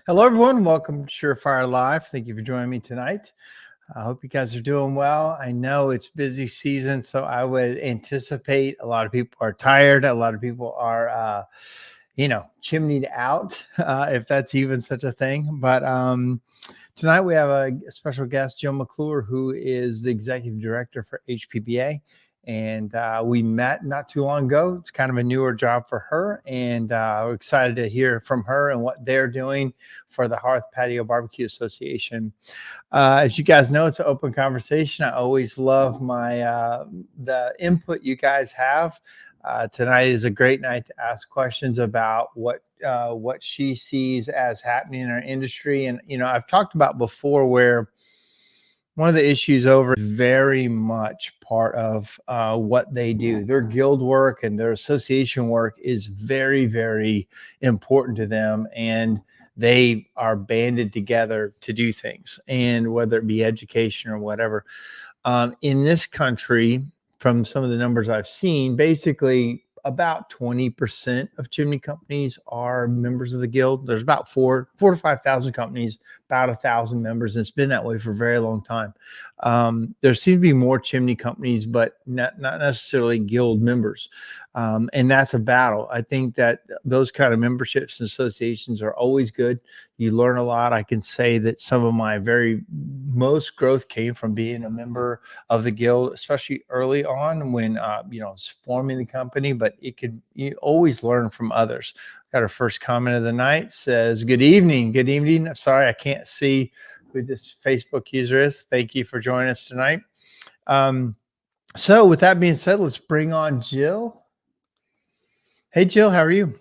Hello, everyone. Welcome to SureFire Live. Thank you for joining me tonight. I hope you guys are doing well. I know it's busy season, so I would anticipate a lot of people are tired. A lot of people are, chimneyed out, if that's even such a thing. But tonight we have a special guest, Joe McClure, who is the executive director for HPBA. And we met not too long ago. It's kind of a newer job for her. And we're excited to hear from her and what they're doing for the Hearth Patio Bar-b-que Association. As you guys know, it's an open conversation. I always love the input you guys have. Tonight is a great night to ask questions about what she sees as happening in our industry. And, I've talked about before where one of the issues over is very much part of what they do. Their guild work and their association work is very, very important to them. And they are banded together to do things, and whether it be education or whatever. In this country, from some of the numbers I've seen, basically about 20% of chimney companies are members of the guild. There's about 4,000 to 5,000 companies, about 1,000 members, and it's been that way for a very long time. There seem to be more chimney companies, but not necessarily guild members. And that's a battle. I think that those kind of memberships and associations are always good. You learn a lot. I can say that some of my very most growth came from being a member of the guild, especially early on when, it's forming the company, but you always learn from others. Got our first comment of the night, says, good evening. Good evening. Sorry, I can't see who this Facebook user is. Thank you for joining us tonight. So with that being said, let's bring on Jill. Hey, Jill, how are you?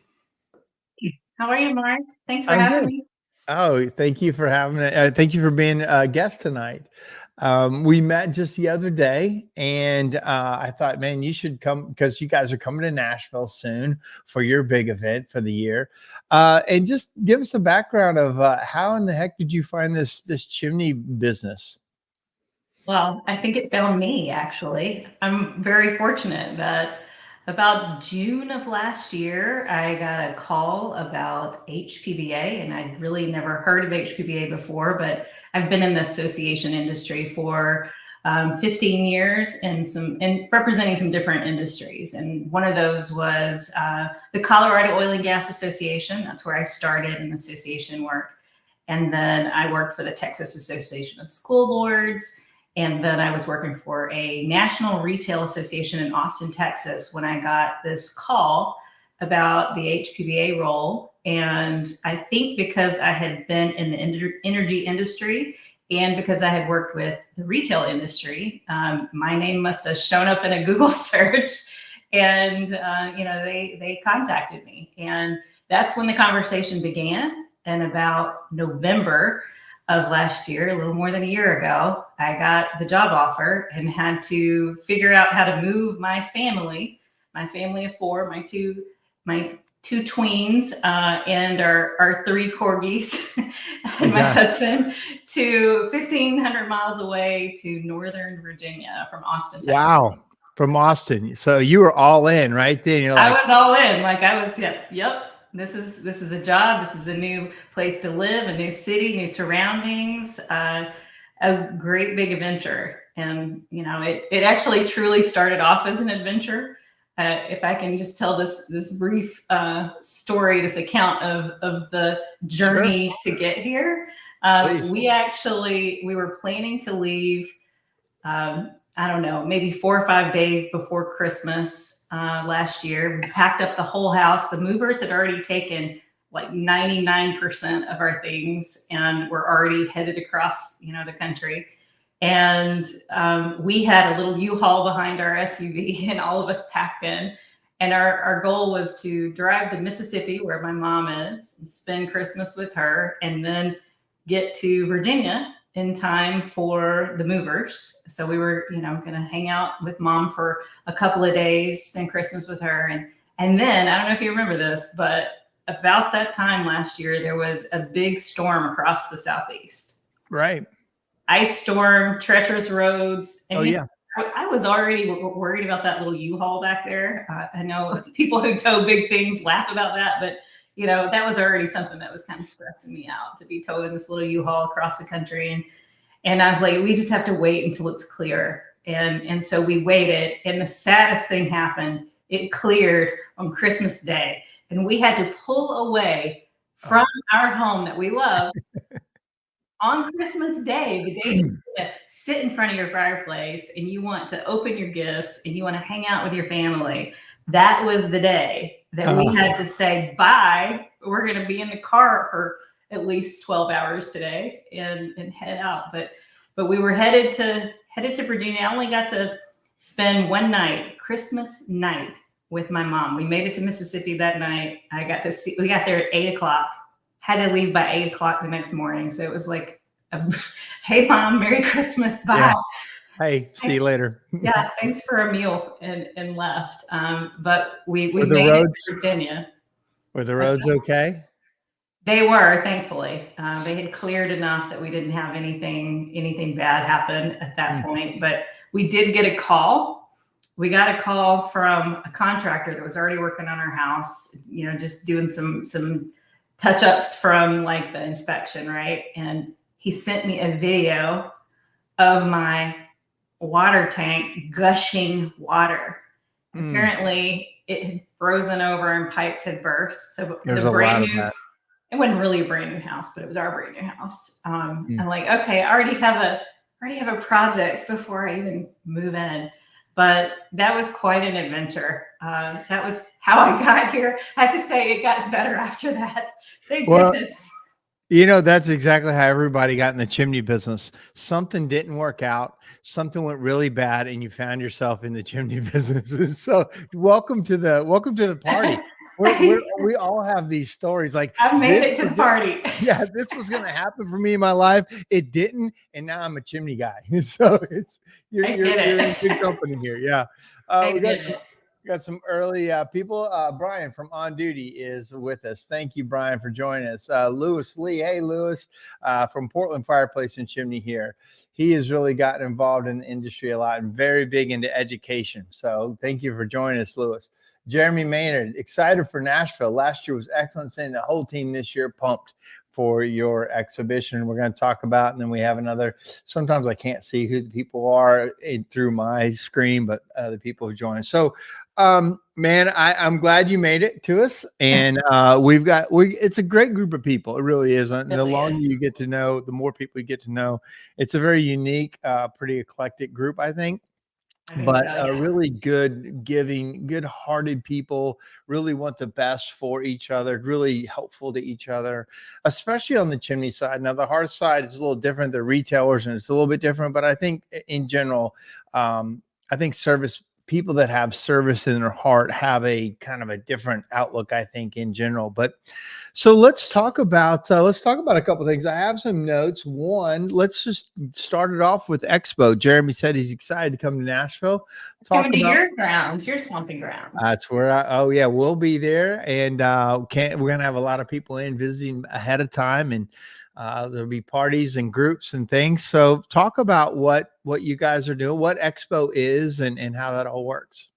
How are you, Mark? Thanks for having me. Oh, thank you for having it. Thank you for being a guest tonight. We met just the other day, and I thought, man, you should come because you guys are coming to Nashville soon for your big event for the year. And just give us a background of how in the heck did you find this chimney business? Well, I think it found me, actually. I'm very fortunate that about June of last year, I got a call about HPBA, and I'd really never heard of HPBA before, but I've been in the association industry for 15 years and representing some different industries. And one of those was the Colorado Oil and Gas Association. That's where I started in association work. And then I worked for the Texas Association of School Boards. And then I was working for a national retail association in Austin, Texas, when I got this call about the HPBA role. And I think because I had been in the energy industry and because I had worked with the retail industry, my name must have shown up in a Google search. And, they contacted me. And that's when the conversation began. And about November of last year, a little more than a year ago, I got the job offer and had to figure out how to move my family of four, my two tweens, and our three corgis and my husband to 1,500 miles away to Northern Virginia from Austin, Texas. Wow. From Austin. So you were all in right then. You're like, I was all in. Yep. This is a job. This is a new place to live, a new city, new surroundings, a great big adventure. And, it actually truly started off as an adventure. If I can just tell this brief story, this account of the journey to get here. We were planning to leave, I don't know, maybe 4 or 5 days before Christmas last year. We packed up the whole house. The movers had already taken like 99% of our things and were already headed across, the country. And we had a little U-Haul behind our SUV and all of us packed in. And our goal was to drive to Mississippi, where my mom is, and spend Christmas with her, and then get to Virginia in time for the movers. So we were, going to hang out with mom for a couple of days, spend Christmas with her. And then, I don't know if you remember this, but about that time last year, there was a big storm across the Southeast. Right. Ice storm, treacherous roads. And I was already worried about that little U-Haul back there. I know people who tow big things laugh about that, but that was already something that was kind of stressing me out, to be towing this little U-Haul across the country. And I was like, we just have to wait until it's clear. And so we waited, and the saddest thing happened. It cleared on Christmas Day, and we had to pull away from our home that we love on Christmas Day, the day you sit in front of your fireplace and you want to open your gifts and you want to hang out with your family. That was the day that we had to say bye. We're going to be in the car for at least 12 hours today and head out. But we were headed to Virginia. I only got to spend one night, Christmas night, with my mom. We made it to Mississippi that night. We got there at 8:00. Had to leave by 8:00 the next morning. So it was like, hey mom, Merry Christmas, bye. Yeah. Hey, see you later. Yeah, thanks for a meal, and left. But we Were the made roads, it to Virginia. were the roads okay? They were, thankfully. They had cleared enough that we didn't have anything bad happen at that point. But we did get a call. We got a call from a contractor that was already working on our house, just doing some touch-ups from like the inspection, right? And he sent me a video of my water tank gushing water. Apparently it had frozen over and pipes had burst. So There's a lot of that. It wasn't really a brand new house, but it was our brand new house. I'm like, okay, I already have a project before I even move in. But that was quite an adventure. That was how I got here. I have to say it got better after that. Thank goodness. That's exactly how everybody got in the chimney business. Something didn't work out. Something went really bad, and you found yourself in the chimney business. So welcome to the party. We all have these stories. Like, I've made it to the party. Yeah, this was going to happen for me in my life. It didn't, and now I'm a chimney guy. So you're in good company here. Yeah, we got some early people. Brian from On Duty is with us. Thank you, Brian, for joining us. Lewis Lee, hey Lewis, from Portland Fireplace and Chimney here. He has really gotten involved in the industry a lot and very big into education. So thank you for joining us, Lewis. Jeremy Maynard, excited for Nashville. Last year was excellent, saying the whole team this year pumped for your exhibition. We're going to talk about, and then we have another. Sometimes I can't see who the people are through my screen, but the people who join. So, man, I'm glad you made it to us, and it's a great group of people. It really is. And the longer you get to know, the more people you get to know. It's a very unique, pretty eclectic group, I think. But really good, giving, good-hearted people, really want the best for each other, really helpful to each other, especially on the chimney side. Now, the hearth side is a little different. The retailers, and it's a little bit different. But I think in general, I think people that have service in their heart have a kind of a different outlook, I think, in general. But so let's talk about a couple of things. I have some notes. One, let's just start it off with Expo. Jeremy said he's excited to come to Nashville. Coming to your grounds, your stomping grounds. That's where we'll be there, and we're gonna have a lot of people in visiting ahead of time, and there'll be parties and groups and things. So talk about what you guys are doing, what Expo is, and how that all works.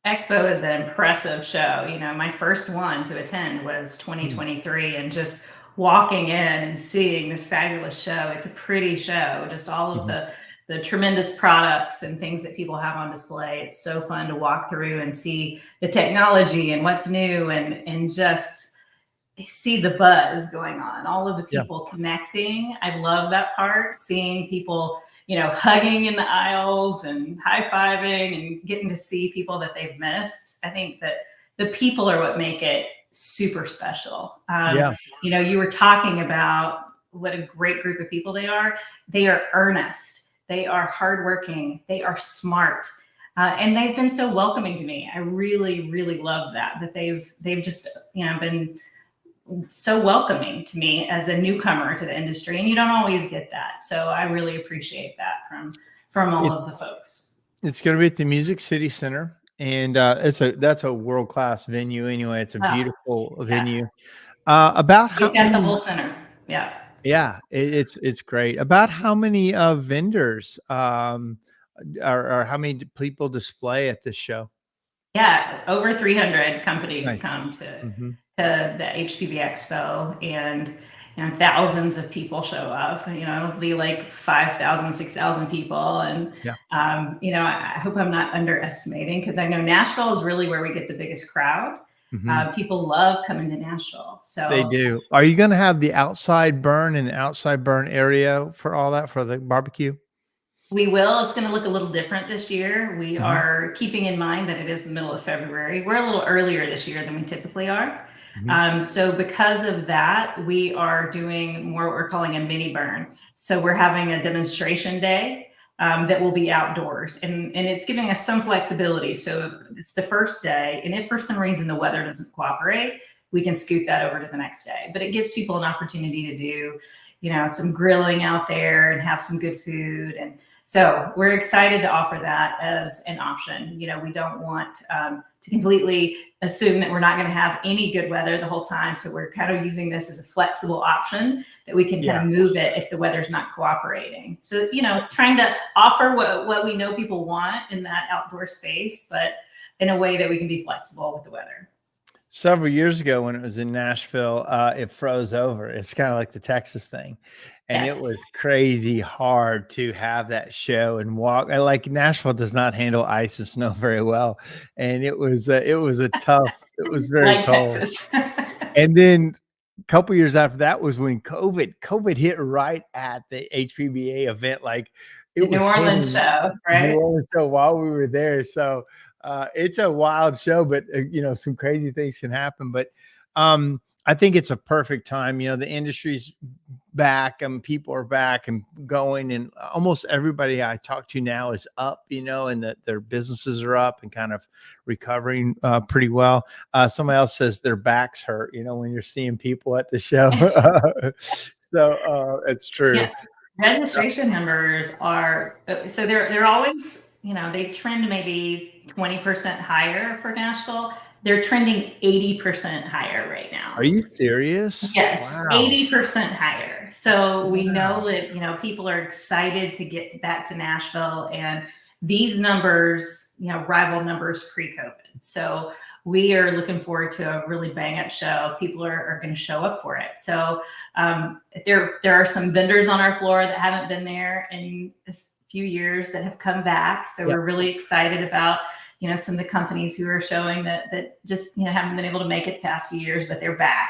Expo is an impressive show. My first one to attend was 2023, and just walking in and seeing this fabulous show. It's a pretty show, just all of the tremendous products and things that people have on display. It's so fun to walk through and see the technology and what's new, and just see the buzz going on, all of the people connecting. I love that part, seeing people, hugging in the aisles and high-fiving and getting to see people that they've missed. I think that the people are what make it super special. You were talking about what a great group of people they are. They are earnest. They are hardworking. They are smart. And they've been so welcoming to me. I really, really love that they've just, been so welcoming to me as a newcomer to the industry, and you don't always get that. So I really appreciate that from all of the folks. It's going to be at the Music City Center, and that's a world-class venue anyway. It's a beautiful venue. About how got the whole center. Yeah, it's great. About how many vendors or how many people display at this show? Yeah, over 300 companies come to to the HPB Expo, and thousands of people show up. It'll be like 5,000, 6,000 people, and Yeah. I hope I'm not underestimating, because I know Nashville is really where we get the biggest crowd. People love coming to Nashville. They So do. Are you going to have the outside burn and the outside burn area for all that for the barbecue? we will. It's going to look a little different this year. We Mhm. are keeping in mind that it is the middle of February. We're a little earlier this year than we typically are. Mhm. So because of that, we are doing more what we're calling a mini burn. So we're having a demonstration day that will be outdoors, and it's giving us some flexibility. So it's the first day, and if for some reason the weather doesn't cooperate, we can scoot that over to the next day. But it gives people an opportunity to do, some grilling out there and have some good food. And so we're excited to offer that as an option. We don't want to completely assume that we're not going to have any good weather the whole time. So we're kind of using this as a flexible option that we can kind of move it if the weather's not cooperating. So, trying to offer what we know people want in that outdoor space, but in a way that we can be flexible with the weather. Several years ago when it was in Nashville, it froze over. It's kind of like the Texas thing. And it Yes. was crazy hard to have that show and walk. Like Nashville does not handle ice and snow very well. And it was a tough, it was very Like cold. Texas. And then a couple years after that was when COVID hit right at the HPBA event. Like it The New was Orleans hitting show, the New right? Orleans show while we were there. So it's a wild show, but some crazy things can happen. But I think it's a perfect time. The industry's back and people are back and going, and almost everybody I talk to now is up, and that their businesses are up and kind of recovering pretty well. Somebody else says their backs hurt, when you're seeing people at the show. So it's true. Yeah. Registration numbers are so they're always, they trend maybe 20% higher for Nashville. They're trending 80% higher right Are now. you serious? Yes, Wow. 80% higher. So we Wow. know that, people are excited to get back to Nashville, and these numbers, rival numbers pre-COVID. So we are looking forward to a really bang up show. People are going to show up for it. So there are some vendors on our floor that haven't been there in a few years that have come back. So Yeah. we're really excited about, some of the companies who are showing that just, haven't been able to make it the past few years, but they're back.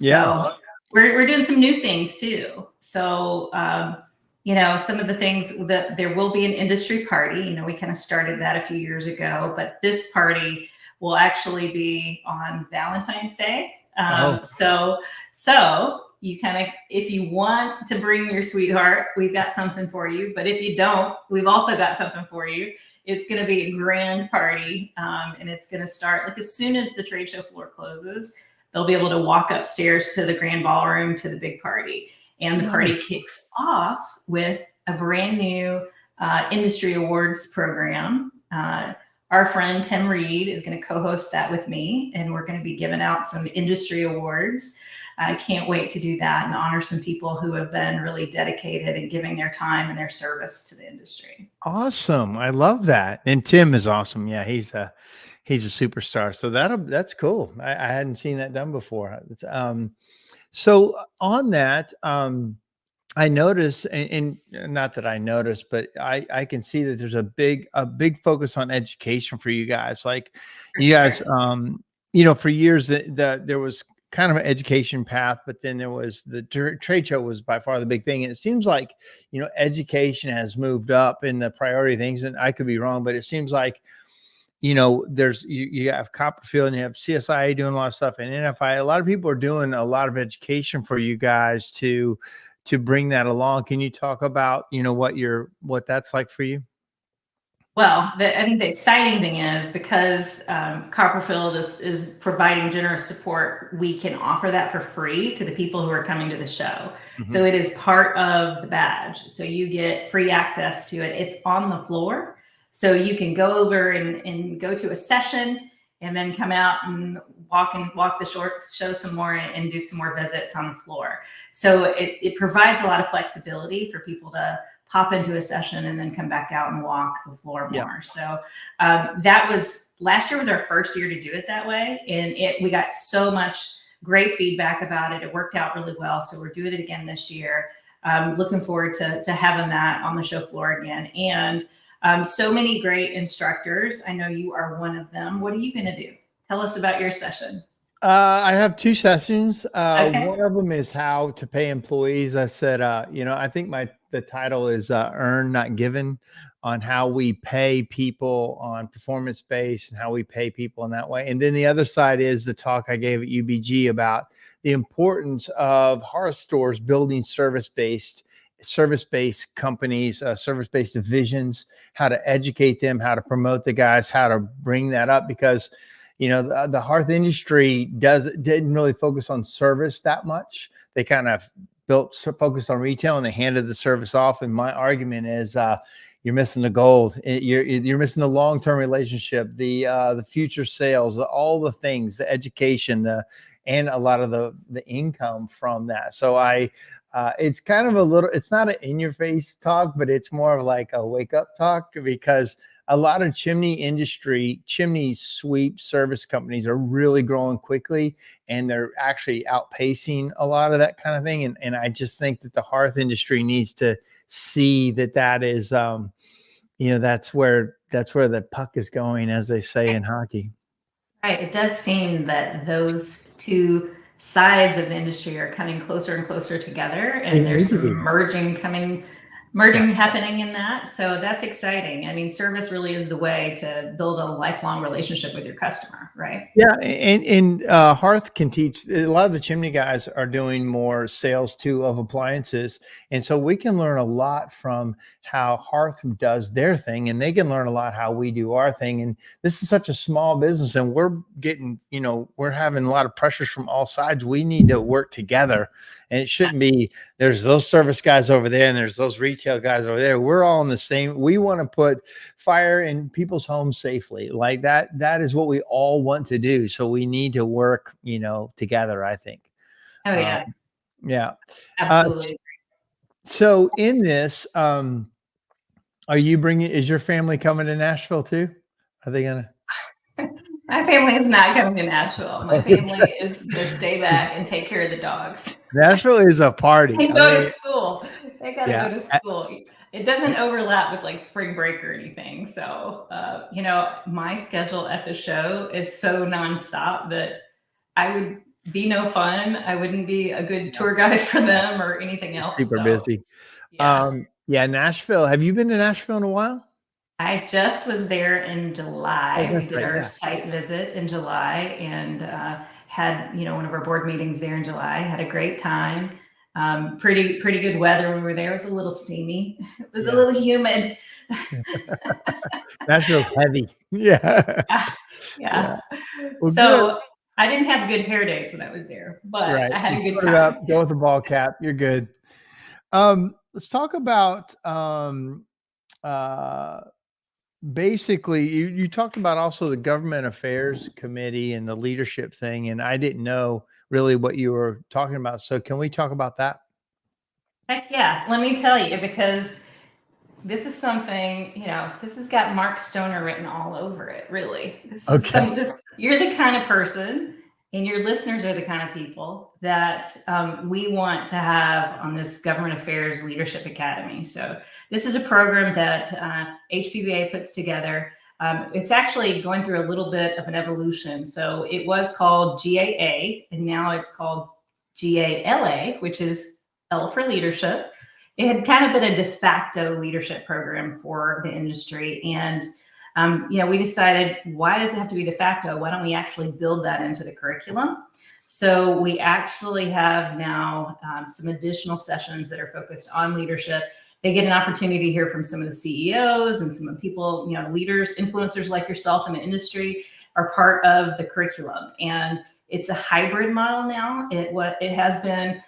Yeah. So we're doing some new things too. So, some of the things that there will be an industry party, we kind of started that a few years ago, but this party will actually be on Valentine's Day. Oh, So you kind of, if you want to bring your sweetheart, we've got something for you. But if you don't, we've also got something for you. It's going to be a grand party, and it's going to start like as soon as the trade show floor closes. They'll be able to walk upstairs to the grand ballroom to the big party. And the party kicks off with a brand new industry awards program. Our friend Tim Reed is going to co-host that with me, and we're going to be giving out some industry awards. I can't wait to do that and honor some people who have been really dedicated and giving their time and their service to the industry. awesome. I love that. And Tim is awesome. Yeah, he's a superstar. So that's cool. I hadn't seen that done before. So on that, I notice, and not that I noticed, but I can see that there's a big focus on education for you guys. Like For you guys, sure. for years there was kind of an education path, but then there was the trade show was by far the big thing. And it seems like, education has moved up in the priority things, and I could be wrong, but it seems like, there's you have Copperfield and you have CSIA doing a lot of stuff, and NFI. A lot of people are doing a lot of education for you guys to bring that along. Can you talk about, what that's like for you? Well, I think the exciting thing is because Copperfield is providing generous support, we can offer that for free to the people who are coming to the show. Mhm. So it is part of the badge. So you get free access to it. It's on the floor. So you can go over and go to a session and then come out and walk the shorts, show some more, and do some more visits on the floor. So it provides a lot of flexibility for people to hop into a session and then come back out and walk the floor Yeah. more. So that was, last year was our first year to do it that way. And we got so much great feedback about it. It worked out really well. So we're doing it again this year. Looking forward to having that on the show floor again. And so many great instructors. I know you are one of them. What are you going to do? Tell us about your session. I have 2 sessions. Okay. One of them is how to pay employees. I said, I think the title is Earn Not Given, on how we pay people on performance based and how we pay people in that way. And then the other side is the talk I gave at UBG about the importance of Hearth stores building service-based companies, service-based divisions, how to educate them, how to promote the guys, how to bring that up, because the Hearth industry didn't really focus on service that much. They kind of focused on retail, and they handed the service off. And my argument is, you're missing the gold. You're missing the long-term relationship, the future sales, all the things, the education, and a lot of the income from that. So it's kind of it's not an in-your-face talk, but it's more of like a wake-up talk, because a lot of chimney sweep service companies are really growing quickly, and they're actually outpacing a lot of that kind of thing. And I just think that the Hearth industry needs to see that is, that's where the puck is going, as they say in hockey. Right. It does seem that those two sides of the industry are coming closer and closer together, and there's some merging happening in that. So that's exciting. I mean, service really is the way to build a lifelong relationship with your customer, right? Yeah. And Hearth can teach. A lot of the chimney guys are doing more sales too of appliances. And so we can learn a lot from how Hearth does their thing, and they can learn a lot how we do our thing. And this is such a small business, and we're getting, we're having a lot of pressures from all sides. We need to work together. And it shouldn't be, there's those service guys over there and there's those retail guys over there. We're all in the same. We want to put fire in people's homes safely. Like that is what we all want to do. So we need to work, together, I think. Oh, yeah. Yeah. Absolutely. So in this, is your family coming to Nashville too? Are they going to? My family is not coming to Nashville. My family is going to stay back and take care of the dogs. Nashville is a party. They go to school. They got to Yeah. go to school. It doesn't overlap with like spring break or anything. So, my schedule at the show is so nonstop that I would be no fun. I wouldn't be a good tour guide for them or anything else. Super busy. Yeah. Nashville. Have you been to Nashville in a while? I just was there in July. We did our Yeah. site visit in July, and had one of our board meetings there in July. Had a great time. Pretty good weather when we were there. It was a little steamy. It was a little humid. Nashville's heavy. Yeah. Yeah. Well, So good. I didn't have good hair days when I was there, but Right. I had a good Put time. it up, go with the ball cap. You're good. Let's talk about basically you talked about also the government affairs committee and the leadership thing, and I didn't know really what you were talking about. So can we talk about that? Heck yeah. Let me tell you, because this is something, this has got Mark Stoner written all over it, really. You're the kind of person, and your listeners are the kind of people that we want to have on this Government Affairs Leadership Academy. So this is a program that HPBA puts together. It's actually going through a little bit of an evolution. So it was called GAA, and now it's called GALA, which is L for leadership. It had kind of been a de facto leadership program for the industry. And, we decided, why does it have to be de facto? Why don't we actually build that into the curriculum? So we actually have now some additional sessions that are focused on leadership. They get an opportunity to hear from some of the CEOs and some of the people, leaders, influencers like yourself in the industry are part of the curriculum. And it's a hybrid model now. It has been,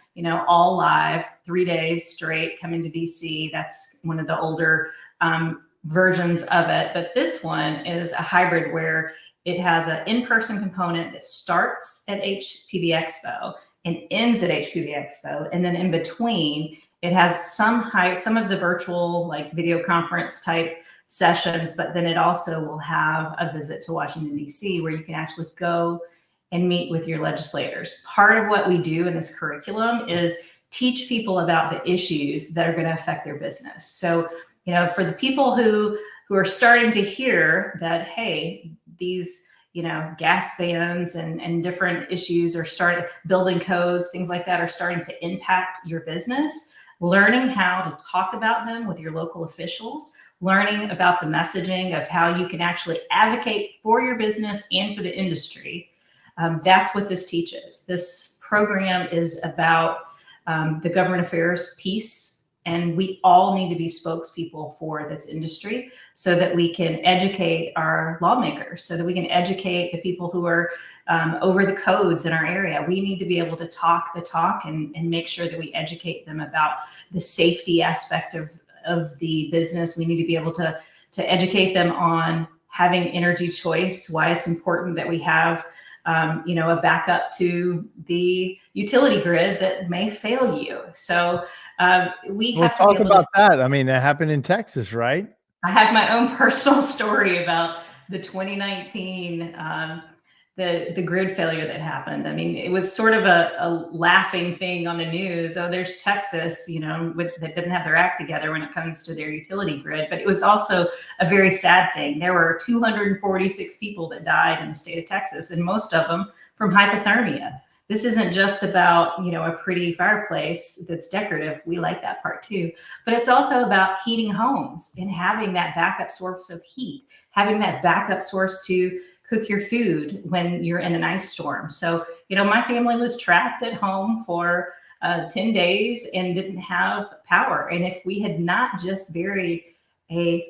all live, 3 days straight, coming to DC. That's one of the older versions of it. But this one is a hybrid where it has an in-person component that starts at HPB Expo and ends at HPB Expo. And then in between, It has some of the virtual like video conference type sessions, but then it also will have a visit to Washington, D.C., where you can actually go and meet with your legislators. Part of what we do in this curriculum is teach people about the issues that are going to affect their business. So, you know, for the people who are starting to hear that, hey, these, you know, gas bans and different issues are starting, building codes, things like that are starting to impact your business, learning how to talk about them with your local officials, learning about the messaging of how you can actually advocate for your business and for the industry. That's what this teaches. This program is about the government affairs piece, and we all need to be spokespeople for this industry so that we can educate our lawmakers, so that we can educate the people who are over the codes in our area. We need to be able to talk the talk and make sure that we educate them about the safety aspect of the business. We need to be able to educate them on having energy choice, why it's important that we have you know, a backup to the utility grid that may fail you. So we have to talk be able about to, that. I mean, that happened in Texas, right? I have my own personal story about the 2019 the grid failure that happened. I mean, it was sort of a laughing thing on the news. Oh, there's Texas, you know, that didn't have their act together when it comes to their utility grid. But it was also a very sad thing. There were 246 people that died in the state of Texas, and most of them from hypothermia. This isn't just about, you know, a pretty fireplace that's decorative. We like that part too. But it's also about heating homes and having that backup source of heat, having that backup source to cook your food when you're in an ice storm. So, you know, my family was trapped at home for 10 days and didn't have power. And if we had not just buried a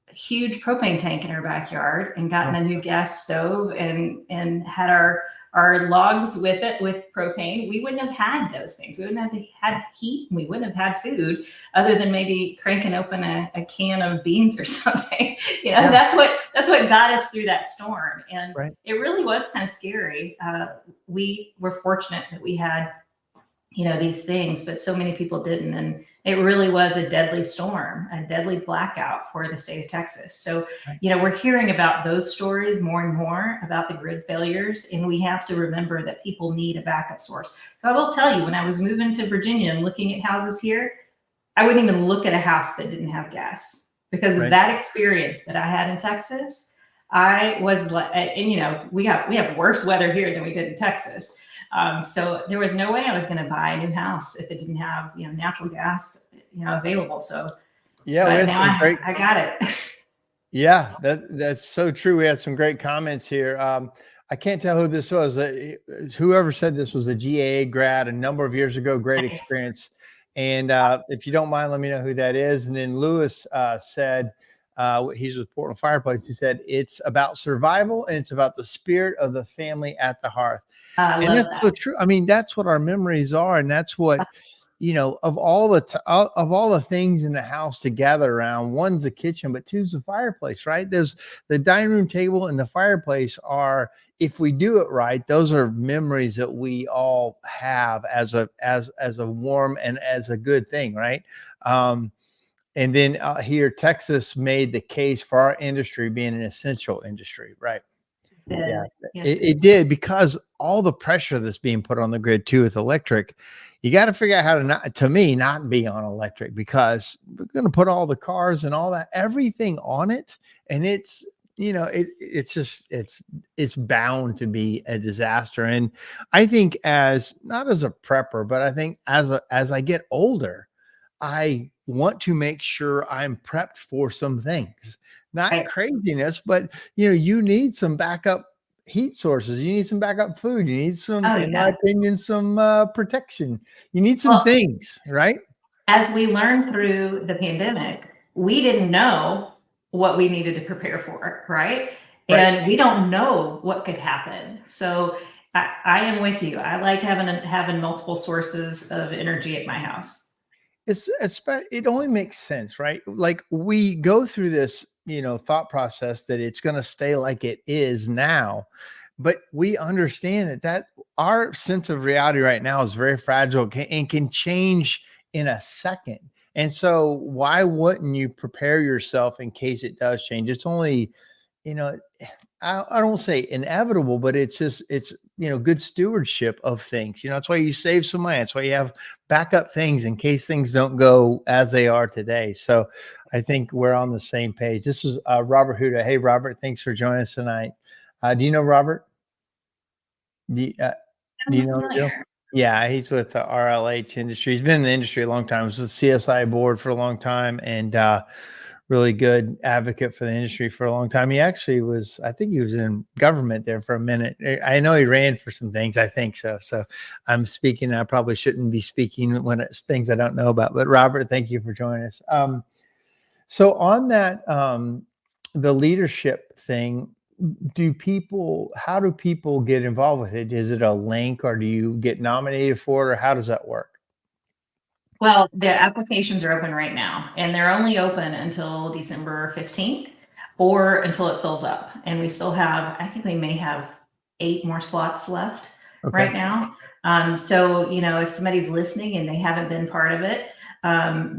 huge propane tank in our backyard and gotten a new gas stove and had our logs with it, with propane, we wouldn't have had those things. We wouldn't have had heat, and we wouldn't have had food other than maybe cranking open a can of beans or something. You know, that's what got us through that storm. And it really was kind of scary. We were fortunate that we had, you know, these things, but so many people didn't. And it really was a deadly storm, a deadly blackout for the state of Texas. So, you know, we're hearing about those stories more and more about the grid failures, and we have to remember that people need a backup source. So I will tell you, when I was moving to Virginia and looking at houses here, I wouldn't even look at a house that didn't have gas because of that experience that I had in Texas. I was like, and you know, we have worse weather here than we did in Texas. So there was no way I was going to buy a new house if it didn't have, you know, natural gas, you know, available. So yeah, so now I got it. Yeah, that's so true. We had some great comments here. I can't tell who this was. Whoever said this was a GAA grad a number of years ago. Great experience. And if you don't mind, let me know who that is. And then Lewis said, he's with Portland Fireplace. He said, it's about survival and it's about the spirit of the family at the hearth. And that's so true. I mean, that's what our memories are. And that's what, you know, of all the things in the house to gather around, one's the kitchen, but two's the fireplace, right? There's the dining room table and the fireplace are, if we do it right, those are memories that we all have as a warm and as a good thing, right? And then here, Texas made the case for our industry being an essential industry, right? Yeah, it did, because all the pressure that's being put on the grid too with electric, you got to figure out how to not be on electric, because we're going to put all the cars and all that, everything on it. And it's, you know, it's bound to be a disaster. And I think not as a prepper, but I think as I get older, I want to make sure I'm prepped for some things, not craziness, but you know, you need some backup heat sources. You need some backup food. You need some, in my opinion, some protection. You need some things, right? As we learned through the pandemic, we didn't know what we needed to prepare for, right? And we don't know what could happen. So I am with you. I like having multiple sources of energy at my house. It only makes sense, right? Like, we go through this, you know, thought process that it's going to stay like it is now, but we understand that our sense of reality right now is very fragile and can change in a second. And so why wouldn't you prepare yourself in case it does change? It's only, you know, I don't say inevitable, but it's just, it's, good stewardship of things. That's why you save some money. That's why you have backup things in case things don't go as they are today. So I think we're on the same page. This is Robert Huda. Hey, Robert, thanks for joining us tonight. Do you know Robert? Do you know him? Yeah, he's with the RLH industry. He's been in the industry a long time. He was with the CSI board for a long time, and really good advocate for the industry for a long time. He actually was, I think he was in government there for a minute. I know he ran for some things. I think so. So I'm speaking. I probably shouldn't be speaking when it's things I don't know about. But Robert, thank you for joining us. So on that, the leadership thing, how do people get involved with it? Is it a link, or do you get nominated for it, or how does that work? Well, the applications are open right now, and they're only open until December 15th or until it fills up. And we still have, I think we may have 8 more slots left right now. So, if somebody's listening and they haven't been part of it,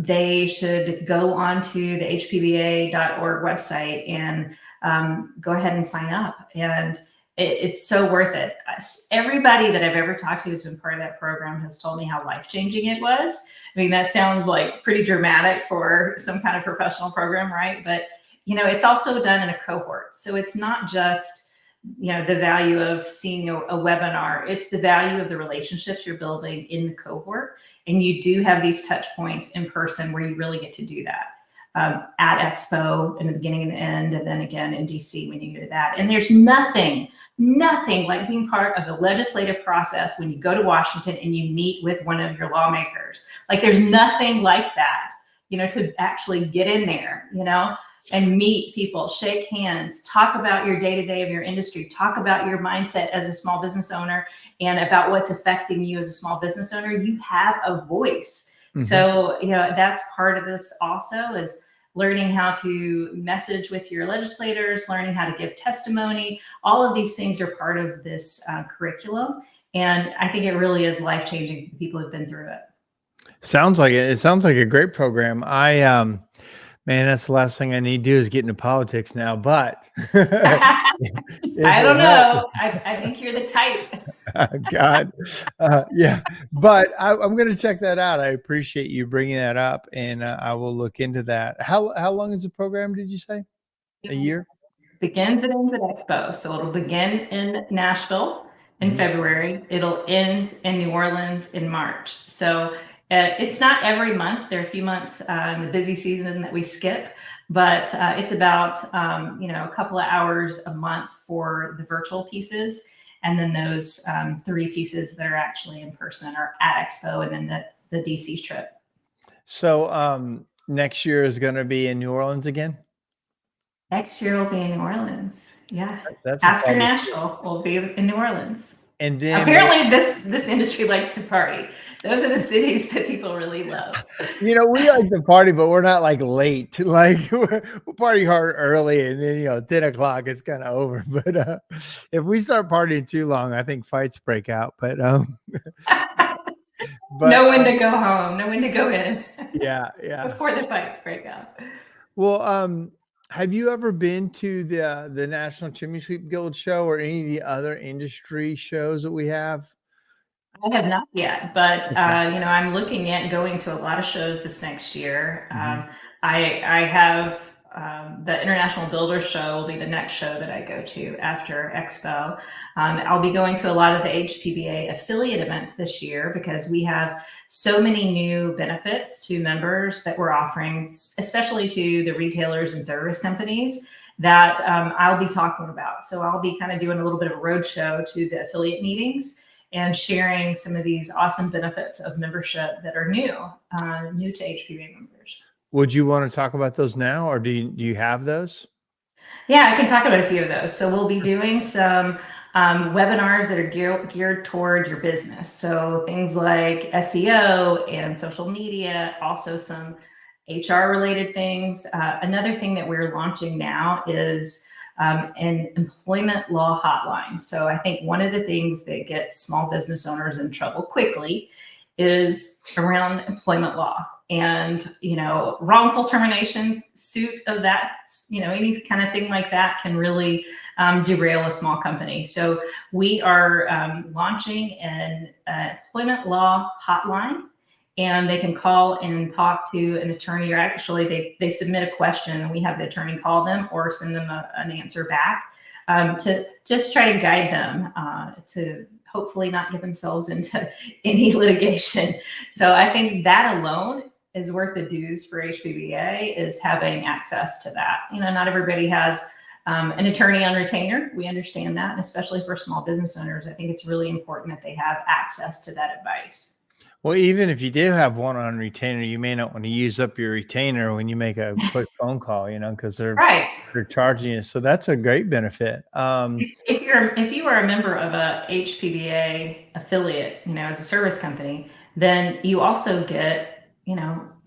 they should go on to the hpba.org website and go ahead and sign up. And it's so worth it. Everybody that I've ever talked to who's been part of that program has told me how life-changing it was. I mean, that sounds like pretty dramatic for some kind of professional program, right? But, it's also done in a cohort. So it's not just, the value of seeing a webinar. It's the value of the relationships you're building in the cohort. And you do have these touch points in person where you really get to do that. At Expo in the beginning and the end, and then again in DC when you do that. And there's nothing like being part of the legislative process when you go to Washington and you meet with one of your lawmakers. Like, there's nothing like that, to actually get in there, and meet people, shake hands, talk about your day-to-day of your industry, talk about your mindset as a small business owner and about what's affecting you as a small business owner. You have a voice. Mm-hmm. So, that's part of this also, is learning how to message with your legislators, learning how to give testimony. All of these things are part of this curriculum. And I think it really is life-changing for people who've been through it. Sounds like it. It sounds like a great program. Man, that's the last thing I need to do is get into politics now, but I don't know. I think you're the type. God. Yeah, but I'm going to check that out. I appreciate you bringing that up, and I will look into that. How long is the program, did you say? A year? Begins and ends at Expo. So it'll begin in Nashville in February. It'll end in New Orleans in March. So it's not every month. There are a few months in the busy season that we skip, but it's about a couple of hours a month for the virtual pieces, and then those 3 pieces that are actually in person are at Expo, and then the DC trip. So next year is going to be in New Orleans again? Next year will be in New Orleans. Yeah. That's after Nashville, we'll be in New Orleans. And then apparently this industry likes to party. Those are the cities that people really love. We like to party, but we're not like late. Like we'll party hard early, and then 10 o'clock it's kind of over. But if we start partying too long, I think fights break out. But know when to go home, know when to go in. Yeah. Before the fights break out. Well, have you ever been to the National Chimney Sweep Guild show or any of the other industry shows that we have? I have not yet, but I'm looking at going to a lot of shows this next year. I have the International Builder Show will be the next show that I go to after Expo. I'll be going to a lot of the HPBA affiliate events this year because we have so many new benefits to members that we're offering, especially to the retailers and service companies that I'll be talking about. So I'll be kind of doing a little bit of a roadshow to the affiliate meetings and sharing some of these awesome benefits of membership that are new to HPBA members. Would you want to talk about those now, or do you have those? Yeah, I can talk about a few of those. So we'll be doing some webinars that are geared toward your business. So things like SEO and social media, also some HR related things. Another thing that we're launching now is an employment law hotline. So I think one of the things that gets small business owners in trouble quickly is around employment law. And, wrongful termination suit of that, any kind of thing like that can really derail a small company. So we are launching an employment law hotline, and they can call and talk to an attorney, or actually they submit a question and we have the attorney call them or send them an answer back to just try to guide them to hopefully not get themselves into any litigation. So I think that alone is worth the dues for HPBA, is having access to that. Not everybody has an attorney on retainer. We understand that, and especially for small business owners, I think it's really important that they have access to that advice. Well, even if you do have one on retainer, you may not want to use up your retainer when you make a quick phone call, because they're Right. charging you. So that's a great benefit. If you are a member of a HPBA affiliate, as a service company, then you also get,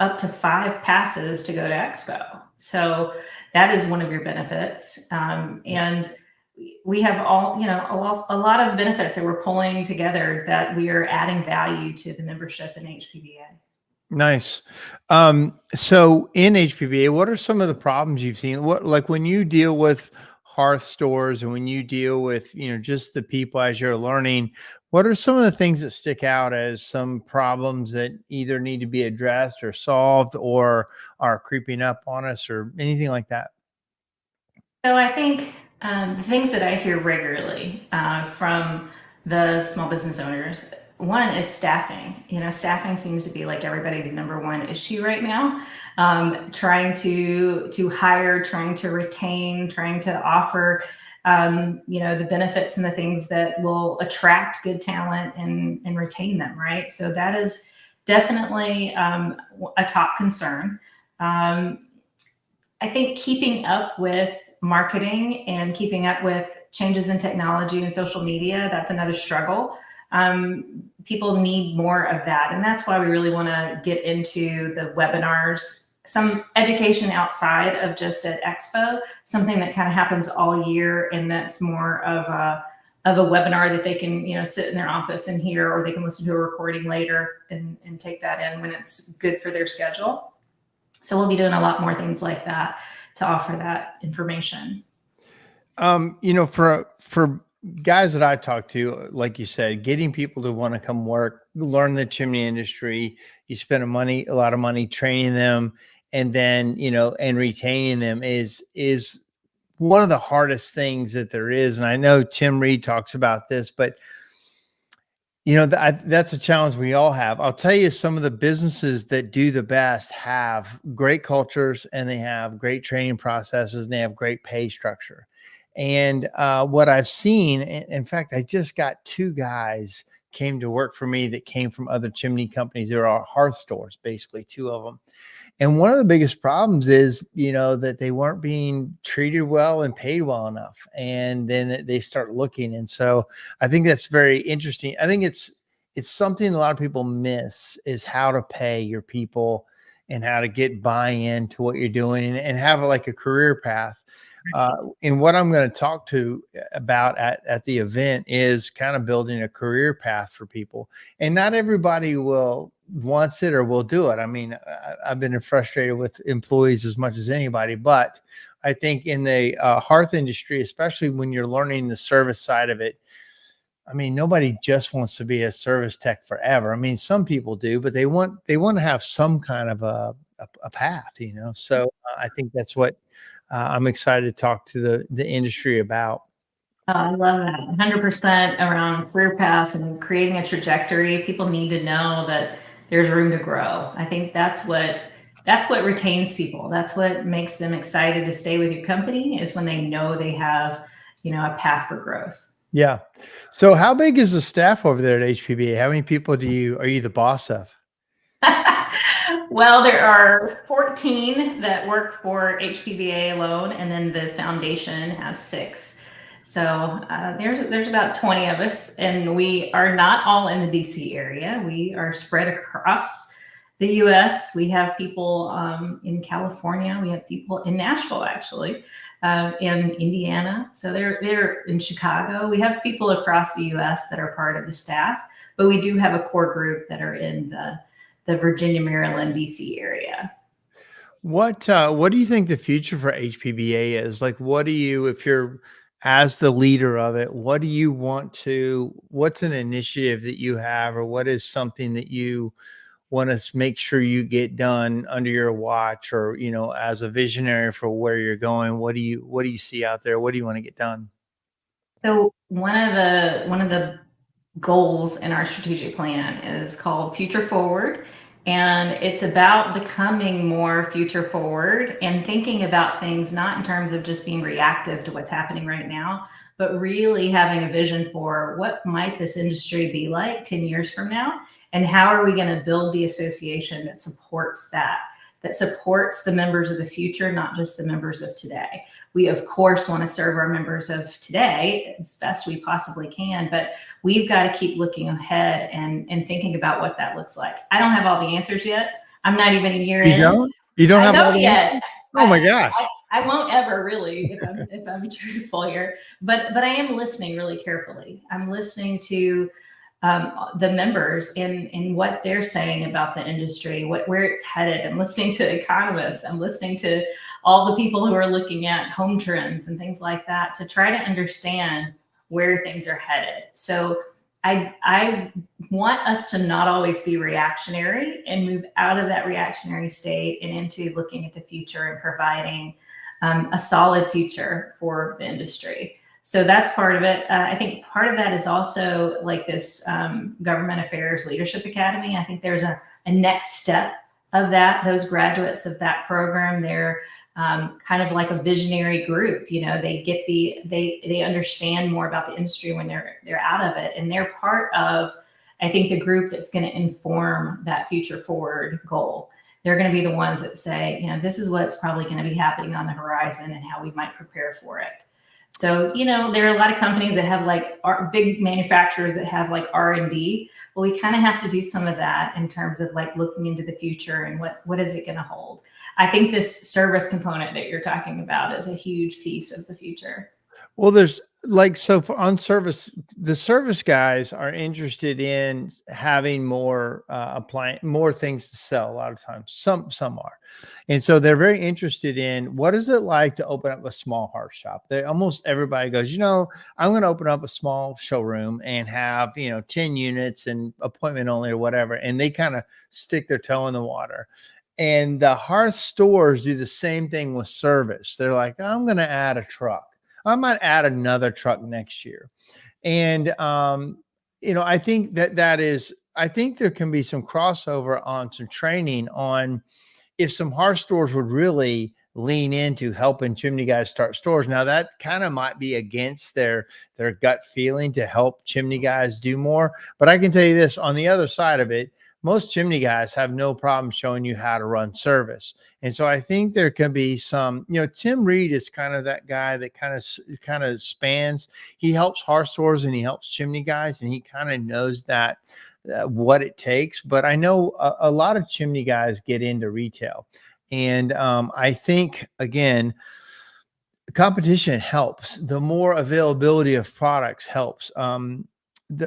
up to 5 passes to go to Expo. So that is one of your benefits. And we have a lot of benefits that we're pulling together that we are adding value to the membership in HPBA. Nice. So in HPBA, what are some of the problems you've seen? Like when you deal with Hearth stores and when you deal with, just the people as you're learning, what are some of the things that stick out as some problems that either need to be addressed or solved or are creeping up on us or anything like that? So I think the things that I hear regularly from the small business owners, one is staffing. Staffing seems to be like everybody's #1 issue right now. Trying to hire, trying to retain, trying to offer, the benefits and the things that will attract good talent and retain them, right? So that is definitely a top concern. I think keeping up with marketing and keeping up with changes in technology and social media, that's another struggle. People need more of that. And that's why we really want to get into the webinars, some education outside of just at Expo, something that kind of happens all year. And that's more of a webinar that they can, sit in their office and hear, or they can listen to a recording later and take that in when it's good for their schedule. So we'll be doing a lot more things like that to offer that information. For guys that I talk to, like you said, getting people to want to come work, learn the chimney industry, you spend a lot of money training them, and then, and retaining them is one of the hardest things that there is. And I know Tim Reed talks about this, but that's a challenge we all have. I'll tell you, some of the businesses that do the best have great cultures, and they have great training processes, and they have great pay structure. And what I've seen, in fact, I just got 2 guys came to work for me that came from other chimney companies. There are Hearth stores, basically 2 of them. And one of the biggest problems is, that they weren't being treated well and paid well enough. And then they start looking. And so I think that's very interesting. I think it's something a lot of people miss, is how to pay your people and how to get buy-in to what you're doing and have like a career path. And what I'm going to talk to about at the event is kind of building a career path for people. And not everybody wants it or will do it. I mean, I've been frustrated with employees as much as anybody, but I think in the Hearth industry, especially when you're learning the service side of it, I mean, nobody just wants to be a service tech forever. I mean, some people do, but they want to have some kind of a path, So I think that's what I'm excited to talk to the industry about. I love that. 100% around career paths and creating a trajectory. People need to know that there's room to grow. I think that's what retains people. That's what makes them excited to stay with your company, is when they know they have, a path for growth. Yeah. So how big is the staff over there at HPBA? How many people are you the boss of? Well, there are 14 that work for HPBA alone, and then the foundation has 6. So there's about 20 of us, and we are not all in the DC area. We are spread across the US. We have people in California. We have people in Nashville, actually, in Indiana. So they're in Chicago. We have people across the US that are part of the staff. but we do have a core group that are in the Virginia, Maryland, DC area. What do you think the future for HPBA is? Like, what do you, if you're as the leader of it, what do you want to, what's an initiative that you have, or what is something that you want to make sure you get done under your watch, or, you know, as a visionary for where you're going? What do you see out there? What do you want to get done? So one of the goals in our strategic plan is called Future Forward. And it's about becoming more future forward and thinking about things not in terms of just being reactive to what's happening right now, but really having a vision for what might this industry be like 10 years from now, and how are we going to build the association that supports that supports the members of the future, not just the members of today. We, of course, want to serve our members of today as best we possibly can, but we've got to keep looking ahead and thinking about what that looks like. I don't have all the answers yet. I'm not even a year You in. don't? You don't I have all don't the yet. answers? Oh my gosh. I won't ever really, if I'm truthful here, but I am listening really carefully. I'm listening to the members in what they're saying about the industry, where it's headed. I'm listening to economists. I'm listening to all the people who are looking at home trends and things like that to try to understand where things are headed. So I want us to not always be reactionary and move out of that reactionary state and into looking at the future and providing a solid future for the industry. So that's part of it. I think part of that is also like this Government Affairs Leadership Academy. I think there's a next step of that. Those graduates of that program, they're kind of like a visionary group. You know, they get they understand more about the industry when they're out of it, and they're part of, I think, the group that's going to inform that future forward goal. They're going to be the ones that say, you know, this is what's probably going to be happening on the horizon and how we might prepare for it. So, you know, there are a lot of companies that have like big manufacturers that have like R&D. Well, we kind of have to do some of that in terms of like looking into the future and what is it going to hold. I think this service component that you're talking about is a huge piece of the future. Well, there's like, so for on service, the service guys are interested in having more more things to sell. A lot of times, some are, and so they're very interested in what is it like to open up a small hearth shop. They almost everybody goes, you know, I'm going to open up a small showroom and have, you know, 10 units and appointment only or whatever, and they kind of stick their toe in the water. And the hearth stores do the same thing with service. They're like, I'm going to add a truck. I might add another truck next year. And, you know, I think I think there can be some crossover on some training on if some hearth stores would really lean into helping chimney guys start stores. Now that kind of might be against their gut feeling to help chimney guys do more. But I can tell you this, on the other side of it, most chimney guys have no problem showing you how to run service. And so I think there can be some, you know, Tim Reed is kind of that guy that kind of spans. He helps hearth stores and he helps chimney guys, and he kind of knows that what it takes. But I know a lot of chimney guys get into retail. And I think, again, competition helps. The more availability of products helps.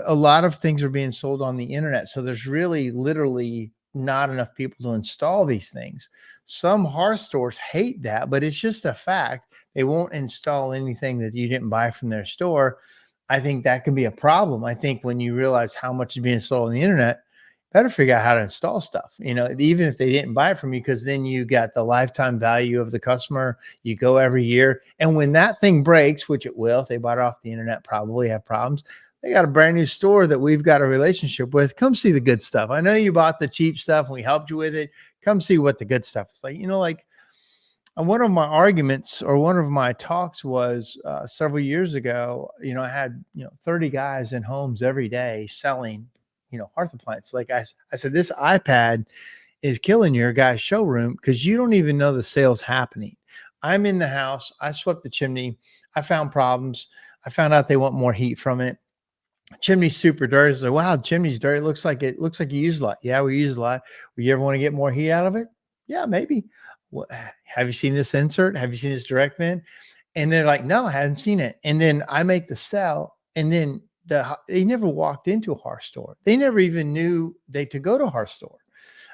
A lot of things are being sold on the internet. So there's really literally not enough people to install these things. Some hearth stores hate that, but it's just a fact. They won't install anything that you didn't buy from their store. I think that can be a problem. I think when you realize how much is being sold on the internet, better figure out how to install stuff, you know, even if they didn't buy it from you, because then you got the lifetime value of the customer. You go every year. And when that thing breaks, which it will, if they bought it off the internet, probably have problems. They got a brand new store that we've got a relationship with. Come see the good stuff. I know you bought the cheap stuff and we helped you with it. Come see what the good stuff is like. You know, like one of my arguments or one of my talks was several years ago, you know, I had, you know, 30 guys in homes every day selling, you know, hearth appliances. Like I said, this iPad is killing your guy's showroom because you don't even know the sales happening. I'm in the house. I swept the chimney. I found problems. I found out they want more heat from it. Chimney's super dirty. It's like, wow, the chimney's dirty. It looks like you use a lot. Yeah, we use a lot. Would you ever want to get more heat out of it? Yeah, maybe. What, have you seen this insert? Have you seen this direct vent? And they're like, no, I haven't seen it. And then I make the sell. And then they never walked into a Hearth store. They never even knew they could go to a Hearth store.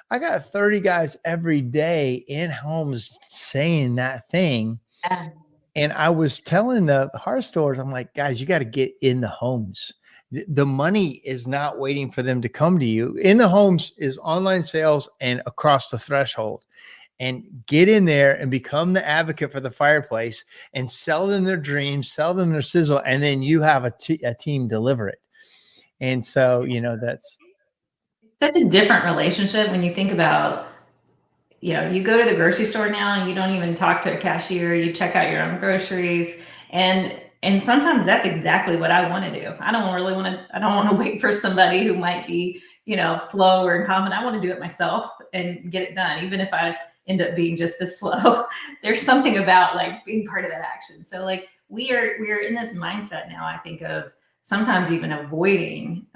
I got 30 guys every day in homes saying that thing. Yeah. And I was telling the Hearth stores, I'm like, guys, you got to get in the homes. The money is not waiting for them to come to you. In the homes is online sales and across the threshold. And get in there and become the advocate for the fireplace and sell them their dreams, sell them their sizzle, and then you have a team deliver it. And so, that's Such a different relationship when you think about, you go to the grocery store now and you don't even talk to a cashier, you check out your own groceries. And sometimes that's exactly what I want to do. I don't want to wait for somebody who might be, slow or incompetent. I want to do it myself and get it done, even if I end up being just as slow. There's something about like being part of that action. So like we're in this mindset now, I think, of sometimes even avoiding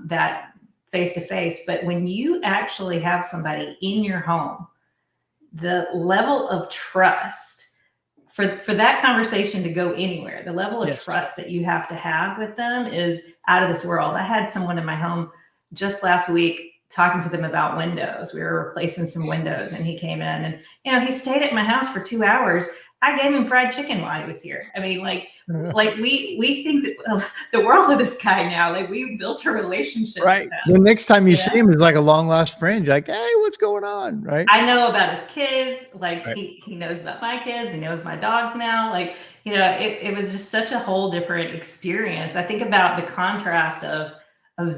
that face to face. But when you actually have somebody in your home, the level of trust for that conversation to go anywhere, the level of yes. trust that you have to have with them is out of this world. I had someone in my home just last week talking to them about windows. We were replacing some windows and he came in and, he stayed at my house for 2 hours. I gave him fried chicken while he was here. I mean, like we think that the world of this guy now, like we built a relationship. Right. The next time you see him is like a long lost friend. You're like, hey, what's going on? Right. I know about his kids. Like right. he knows about my kids. He knows my dogs now. Like, it was just such a whole different experience. I think about the contrast of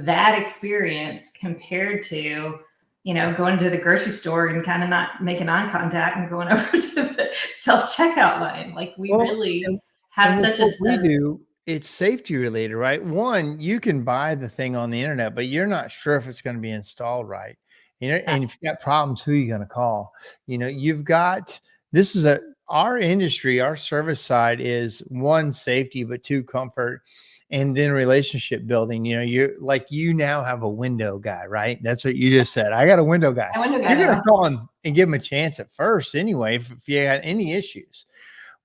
that experience compared to, going to the grocery store and kind of not making eye contact and going over to the self-checkout line. Like we really have such a we do. It's safety related, right? One, you can buy the thing on the internet, but you're not sure if it's going to be installed right. And if you got problems, who are you going to call? You've got, this is our industry, our service side is one, safety, but two, comfort. And then relationship building, you now have a window guy, right? That's what you just said. I got a window guy. You're going to call him and give him a chance at first anyway, if you got any issues.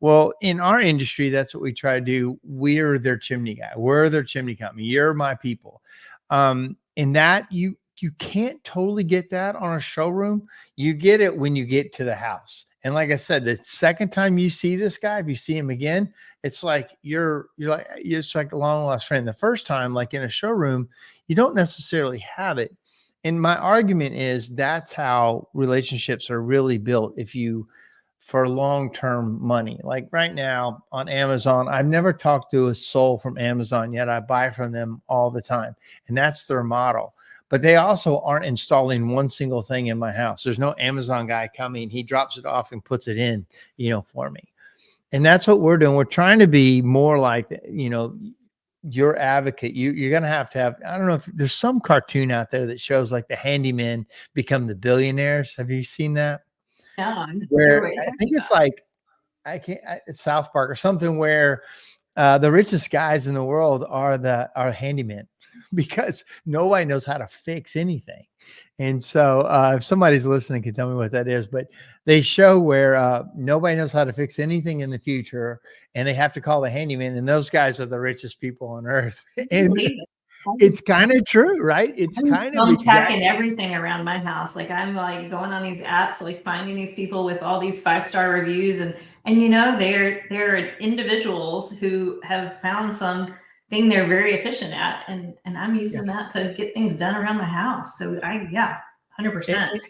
Well, in our industry, that's what we try to do. We're their chimney guy. We're their chimney company. You're my people. And that you can't totally get that on a showroom. You get it when you get to the house. And like I said, the second time you see this guy, if you see him again, it's like it's like a long lost friend. The first time, like in a showroom, you don't necessarily have it. And my argument is that's how relationships are really built. For long-term money, like right now on Amazon, I've never talked to a soul from Amazon yet. I buy from them all the time, and that's their model. But they also aren't installing one single thing in my house. There's no Amazon guy coming. He drops it off and puts it in, for me. And that's what we're doing. We're trying to be more like, your advocate. You're going to have, I don't know if there's some cartoon out there that shows like the handymen become the billionaires. Have you seen that? Yeah, Where I think it's like, it's South Park or something where the richest guys in the world are handymen because nobody knows how to fix anything. And so if somebody's listening can tell me what that is, but they show where nobody knows how to fix anything in the future and they have to call the handyman, and those guys are the richest people on earth. And it's kind of true, right? It's kind of tacking everything around my house. Like I'm like going on these apps, like finding these people with all these 5-star reviews, and they're individuals who have found something they're very efficient at, and I'm using that to get things done around my house. So 100%.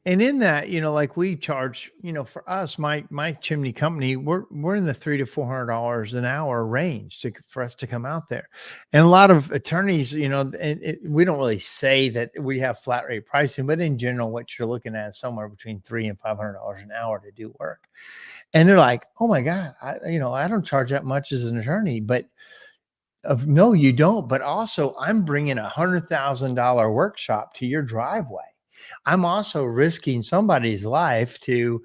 And in that, like we charge, for us, my chimney company, we're in the $300 to $400 an hour range for us to come out there. And a lot of attorneys, we don't really say that we have flat rate pricing, but in general, what you're looking at is somewhere between $300 and $500 an hour to do work. And they're like, oh my God, I don't charge that much as an attorney, but no, you don't. But also I'm bringing $100,000 workshop to your driveway. I'm also risking somebody's life to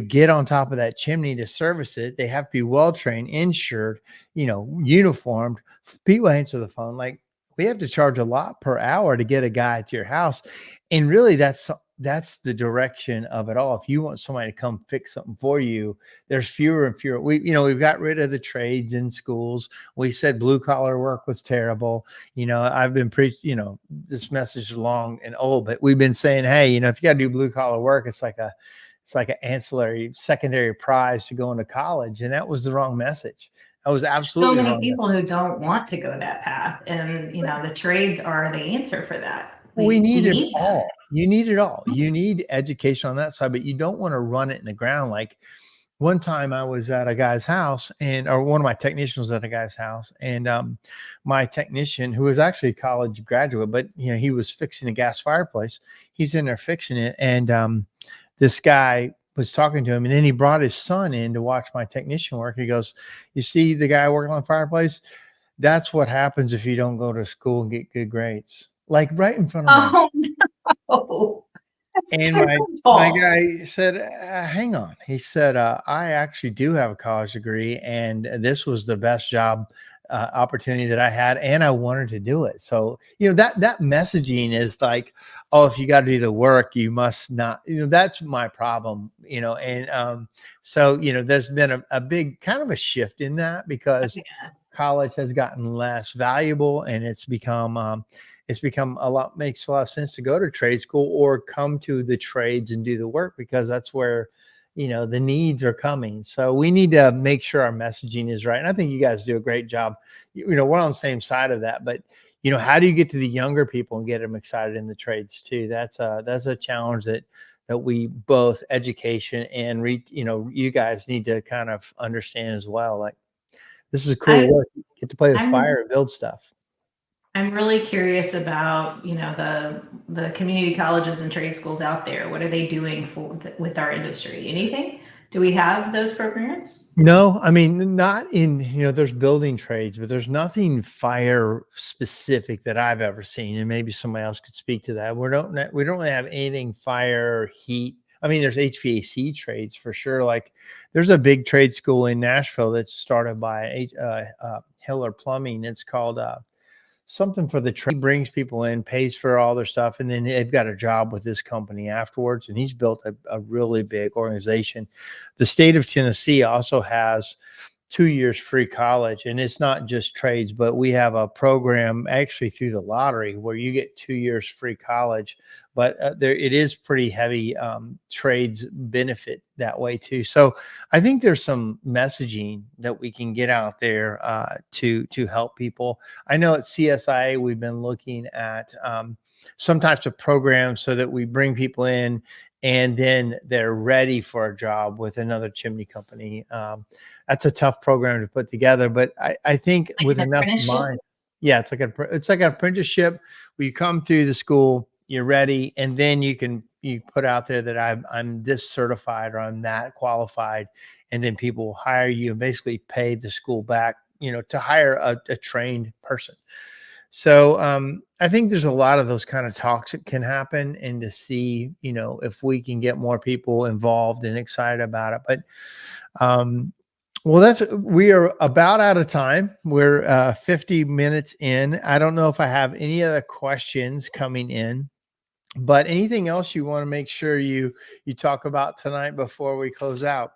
get on top of that chimney to service it. They have to be well-trained, insured, uniformed. People answer the phone. Like we have to charge a lot per hour to get a guy to your house. And really that's that's the direction of it all. If you want somebody to come fix something for you, there's fewer and fewer. We've got rid of the trades in schools. We said blue collar work was terrible. I've been this message is long and old, but we've been saying, hey, if you got to do blue collar work, it's like an ancillary secondary prize to go into college. And that was the wrong message. That was absolutely So many wrong. people who don't want to go that path, and the trades are the answer for that. We need it need them. all. You need it all. You need education on that side, but you don't want to run it in the ground. Like one time I was at a guy's house or one of my technicians was at a guy's house, and my technician, who was actually a college graduate, but he was fixing a gas fireplace. He's in there fixing it. And this guy was talking to him, and then he brought his son in to watch my technician work. He goes, "You see the guy working on the fireplace? That's what happens if you don't go to school and get good grades." Like right in front of me. Oh no. That's And my guy said, hang on. He said, I actually do have a college degree, and this was the best job opportunity that I had, and I wanted to do it. So, that messaging is like, oh, if you got to do the work, you must not, that's my problem, so, there's been a big kind of a shift in that because college has gotten less valuable, and it's become makes a lot of sense to go to trade school or come to the trades and do the work, because that's where, the needs are coming. So we need to make sure our messaging is right. And I think you guys do a great job. We're on the same side of that, but how do you get to the younger people and get them excited in the trades too? That's a challenge that we both education and you guys need to kind of understand as well. Like, this is cool work. You get to play with fire and build stuff. I'm really curious about, the community colleges and trade schools out there. What are they doing with our industry? Anything? Do we have those programs? No, I mean, not in, there's building trades, but there's nothing fire specific that I've ever seen. And maybe somebody else could speak to that. We don't really have anything fire, heat. I mean, there's HVAC trades for sure. Like there's a big trade school in Nashville that's started by Hiller Plumbing. It's called something for the trade. He brings people in, pays for all their stuff, and then they've got a job with this company afterwards. And he's built a really big organization. The state of Tennessee also has 2 years free college, and it's not just trades, but we have a program actually through the lottery where you get 2 years free college, but it is pretty heavy trades benefit that way too. So I think there's some messaging that we can get out there to help people. I know at CSIA we've been looking at some types of programs so that we bring people in and then they're ready for a job with another chimney company. That's a tough program to put together, but I think Like with enough mind, yeah, it's like an apprenticeship where you come through the school, you're ready, and then you put out there that I'm this certified or I'm that qualified, and then people will hire you and basically pay the school back, to hire a trained person. So I think there's a lot of those kind of talks that can happen, and to see, if we can get more people involved and excited about it. But well, we are about out of time. We're 50 minutes in. I don't know if I have any other questions coming in, but anything else you want to make sure you talk about tonight before we close out?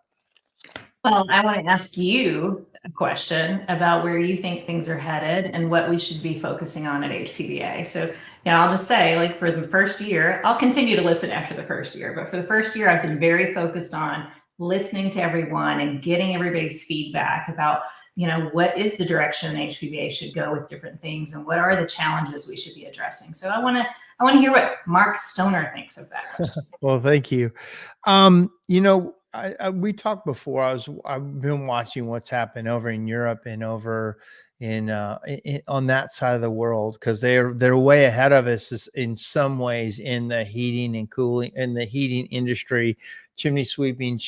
Well, I want to ask you a question about where you think things are headed and what we should be focusing on at HPBA. So, I'll just say, like, for the first year, I'll continue to listen after the first year, but for the first year, I've been very focused on listening to everyone and getting everybody's feedback about, what is the direction HPBA should go with different things and what are the challenges we should be addressing. So I want to hear what Mark Stoner thinks of that. Well, thank you. We talked before. I've been watching what's happened over in Europe and over on that side of the world, because they're way ahead of us in some ways in the heating and cooling, in the heating industry, chimney sweeping,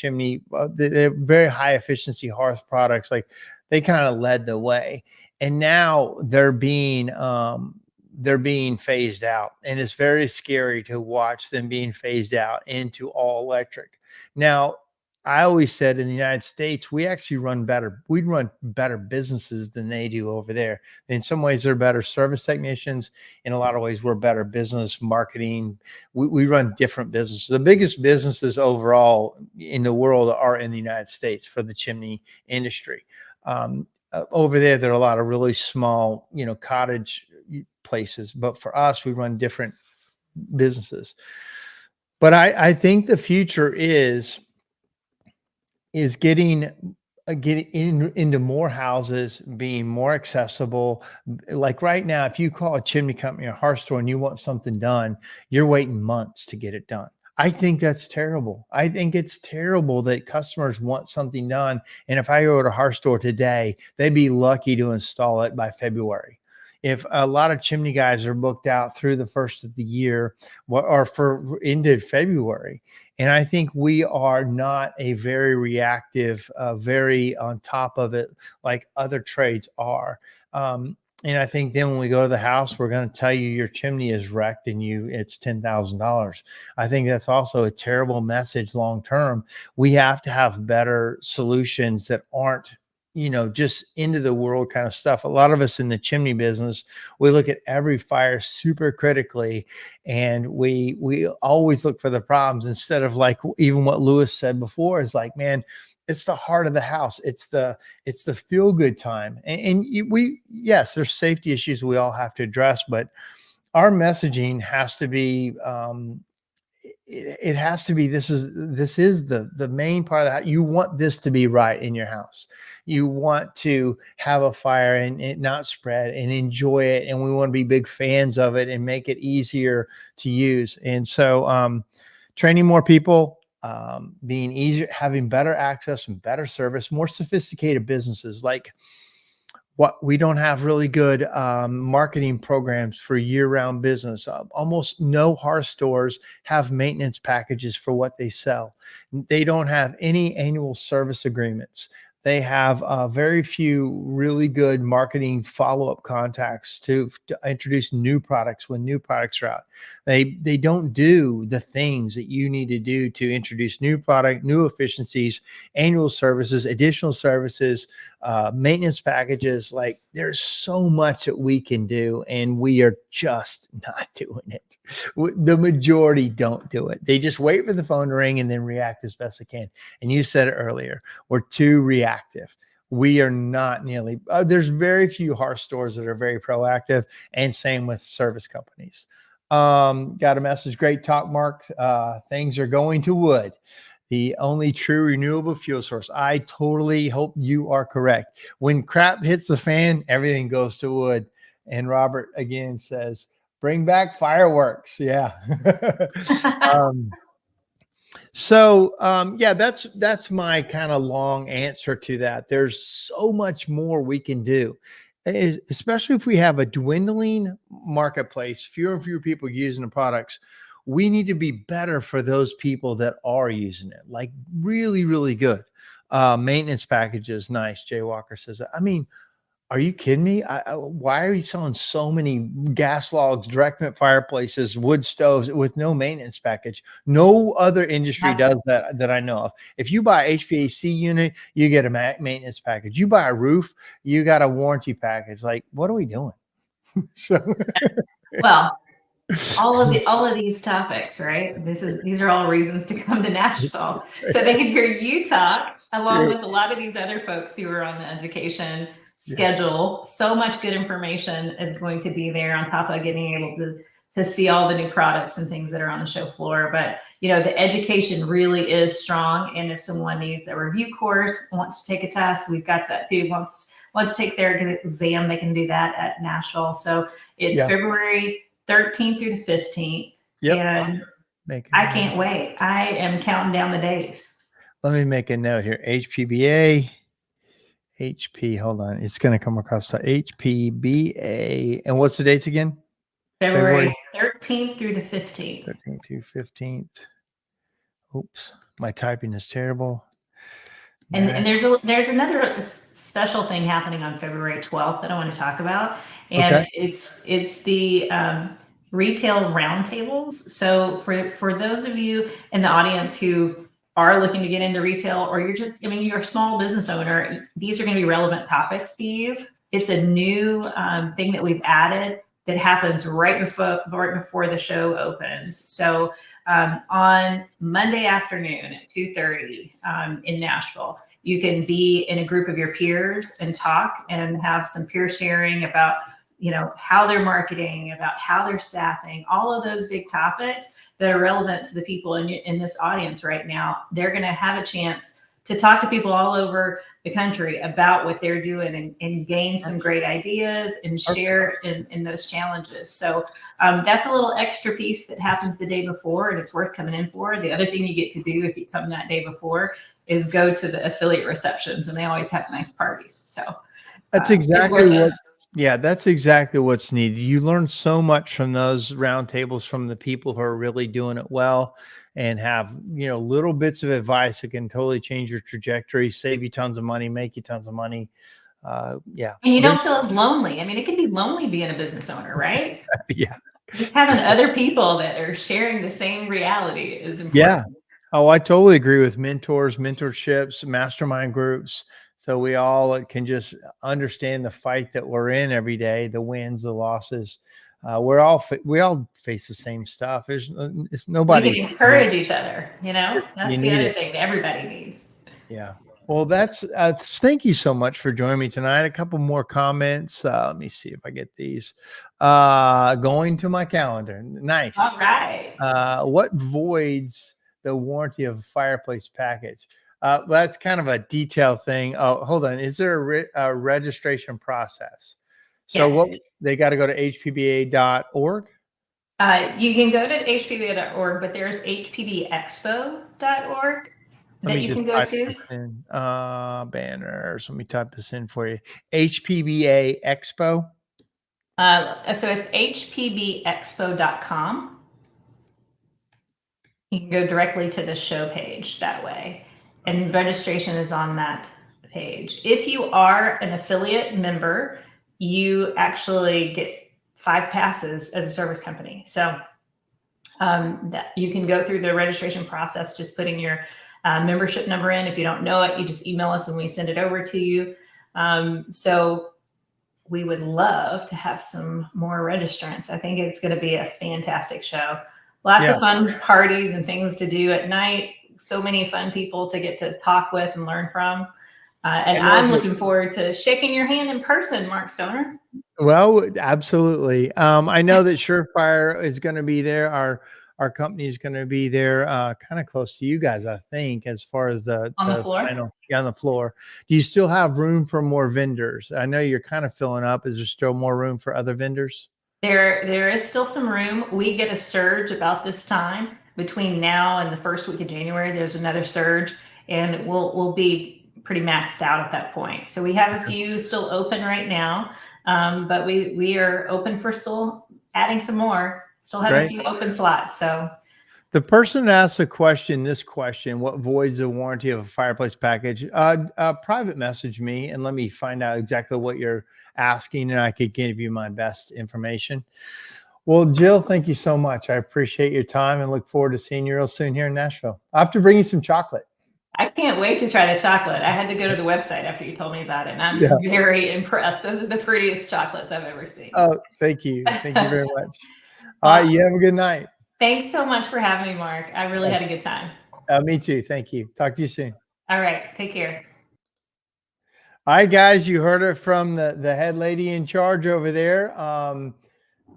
they're very high efficiency hearth products. Like they kind of led the way, and now they're being phased out, and it's very scary to watch them being phased out into all electric. Now, I always said in the United States, we actually run better. We run better businesses than they do over there. In some ways, they're better service technicians. In a lot of ways, we're better business marketing. We run different businesses. The biggest businesses overall in the world are in the United States for the chimney industry. Over there are a lot of really small, cottage places. But for us, we run different businesses. But I think the future is getting into more houses, being more accessible. Like right now, if you call a chimney company or hearth store and you want something done, you're waiting months to get it done. I think that's terrible. I think it's terrible that customers want something done. And if I go to a hearth store today, they'd be lucky to install it by February. If a lot of chimney guys are booked out through the first of the year or for into February. And I think we are not a very reactive, very on top of it like other trades are. And I think then when we go to the house, we're going to tell you your chimney is wrecked and it's $10,000. I think that's also a terrible message long term. We have to have better solutions that aren't just into the world kind of stuff. A lot of us in the chimney business, we look at every fire super critically, and we always look for the problems instead of like even what Lewis said before is like, man, it's the heart of the house. It's the feel good time. And yes, there's safety issues we all have to address, but our messaging has to be, it has to be, this is the main part of the house. You want this to be right in your house. You want to have a fire and it not spread and enjoy it. And we want to be big fans of it and make it easier to use. And so training more people, being easier, having better access and better service, more sophisticated businesses like what we don't have really good marketing programs for year-round business. Almost no hearth stores have maintenance packages for what they sell. They don't have any annual service agreements. They have very few really good marketing follow-up contacts to introduce new products when new products are out. They don't do the things that you need to do to introduce new product, new efficiencies, annual services, additional services, maintenance packages. Like there's so much that we can do, and we are just not doing it. The majority don't do it. They just wait for the phone to ring and then react as best they can. And you said it earlier, we're too reactive. We are not nearly, there's very few hearth stores that are very proactive, and same with service companies. Got a message. Great talk, Mark. Things are going to wood, the only true renewable fuel source. I totally hope you are correct. When crap hits the fan, everything goes to wood. And Robert again says, bring back fireworks. Yeah. Yeah, that's my kind of long answer to that. There's so much more we can do, especially if we have a dwindling marketplace, fewer and fewer people using the products. We need to be better for those people that are using it, like really, really good. Maintenance packages. Nice. Jay Walker says that. I mean, are you kidding me? Why are you selling so many gas logs, direct vent fireplaces, wood stoves with no maintenance package? No other industry does that I know of. If you buy an HVAC unit, you get a maintenance package. You buy a roof, you got a warranty package. Like, what are we doing? Well, all of these topics, right? These are all reasons to come to Nashville, so they can hear you talk along with a lot of these other folks who are on the education schedule. So much good information is going to be there on top of getting able to see all the new products and things that are on the show floor. But the education really is strong. And if someone needs a review course, wants to take a test, we've got that too. Wants to take their exam, they can do that at Nashville. So it's February 13th through the 15th. Yep. And I can't wait. I am counting down the days. Let me make a note here. HPBA. Hold on. It's going to come across to HPBA. And what's the dates again? February 13th through the 15th. 13th through 15th. Oops. My typing is terrible. And there's another special thing happening on February 12th that I want to talk about. And it's the retail roundtables. So for those of you in the audience who are looking to get into retail, or you're just, I mean, you're a small business owner, these are going to be relevant topics to you. It's a new thing that we've added that happens right before the show opens. So on Monday afternoon at 2:30 in Nashville, you can be in a group of your peers and talk and have some peer sharing about, you know, how they're marketing, about how they're staffing, all of those big topics that are relevant to the people in this audience right now. They're going to have a chance to talk to people all over the country about what they're doing and gain some great ideas and share in those challenges. So that's a little extra piece that happens the day before, and it's worth coming in for. The other thing you get to do if you come that day before is go to the affiliate receptions, and they always have nice parties. So that's exactly what. Yeah, that's exactly what's needed. You learn so much from those roundtables from the people who are really doing it well and have, you know, little bits of advice that can totally change your trajectory, save you tons of money, make you tons of money. Yeah. And you don't feel as lonely. I mean, it can be lonely being a business owner, right? Yeah. Just having other people that are sharing the same reality is important. Yeah. Oh, I totally agree with mentors, mentorships, mastermind groups. So we all can just understand the fight that we're in every day, the wins, the losses. We all face the same stuff. It's nobody. We can encourage each other. You know, that's You the need other it. thing that everybody needs. Yeah. Well, that's thank you so much for joining me tonight. A couple more comments. Let me see if I get these. Going to my calendar. Nice. All right. What voids the warranty of a fireplace package? That's kind of a detailed thing. Oh, hold on. Is there a registration process? So Yes. what they got to go to hpba.org? You can go to hpba.org, but there's hpbexpo.org that you can go to. Banners. Let me type this in for you. HPBA Expo. So it's hpbexpo.com. You can go directly to the show page that way, and registration is on that page. If you are an affiliate member, you actually get 5 passes as a service company. So that you can go through the registration process, just putting your membership number in. If you don't know it, you just email us and we send it over to you. So we would love to have some more registrants. I think it's going to be a fantastic show. Lots of fun parties and things to do at night. So many fun people to get to talk with and learn from. And I'm looking forward to shaking your hand in person, Mark Stoner. Well, absolutely. I know that SureFire is going to be there. Our company is going to be there, kind of close to you guys, I think, as far as on the floor. Final, on the floor. Do you still have room for more vendors? I know you're kind of filling up. Is there still more room for other vendors? There is still some room. We get a surge about this time between now and the first week of January. There's another surge, and we'll be pretty maxed out at that point. So we have a few still open right now, but we are open for still adding some more. Still have a few open slots. So the person asked this question, what voids the warranty of a fireplace package? Private message me and let me find out exactly what you're asking, and I could give you my best information. Well, Jill, thank you so much. I appreciate your time and look forward to seeing you real soon here in Nashville. I have to bring you some chocolate. I can't wait to try the chocolate. I had to go to the website after you told me about it, and I'm very impressed. Those are the prettiest chocolates I've ever seen. Oh, thank you. Thank you very much. All right, you have a good night. Thanks so much for having me, Mark. I really had a good time. Me too. Thank you. Talk to you soon. All right. Take care. All right, guys, you heard it from the head lady in charge over there.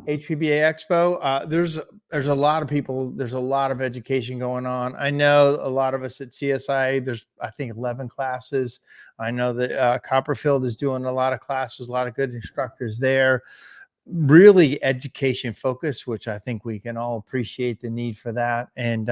HPBA Expo. There's a lot of people. There's a lot of education going on. I know a lot of us at CSI. There's, I think, 11 classes. I know that Copperfield is doing a lot of classes. A lot of good instructors there. Really education focused, which I think we can all appreciate the need for that. And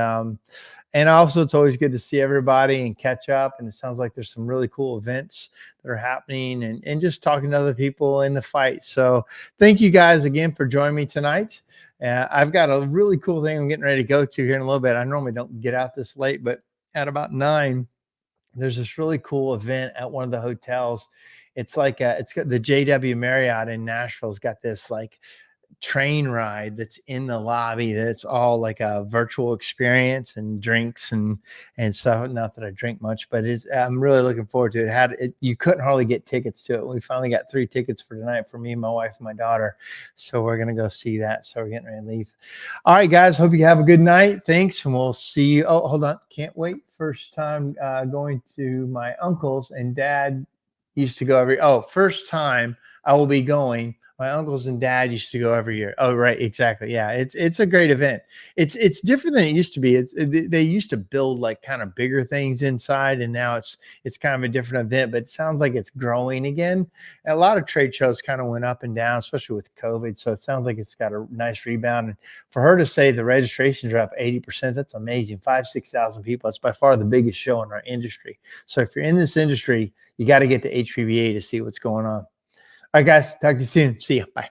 also it's always good to see everybody and catch up. And it sounds like there's some really cool events that are happening and just talking to other people in the fight. So thank you guys again for joining me tonight. I've got a really cool thing I'm getting ready to go to here in a little bit. I normally don't get out this late, but at about 9, there's this really cool event at one of the hotels. It's like it's got the JW Marriott in Nashville's got this like train ride that's in the lobby. That's all like a virtual experience and drinks and stuff. Not that I drink much, but I'm really looking forward to it. You couldn't hardly get tickets to it. We finally got 3 tickets for tonight for me, my wife, and my daughter. So we're gonna go see that. So we're getting ready to leave. All right, guys. Hope you have a good night. Thanks, and we'll see you. Oh, hold on. Can't wait. First time going to my uncle's, and Dad used to go first time I will be going. My uncles and dad used to go every year. Oh, right. Exactly. Yeah. It's a great event. It's different than it used to be. They used to build like kind of bigger things inside, and now it's kind of a different event, but it sounds like it's growing again. And a lot of trade shows kind of went up and down, especially with COVID. So it sounds like it's got a nice rebound. And for her to say the registrations are up 80%, that's amazing. 5,000-6,000 people. That's by far the biggest show in our industry. So if you're in this industry, you got to get to HPBA to see what's going on. All right, guys. Talk to you soon. See you. Bye.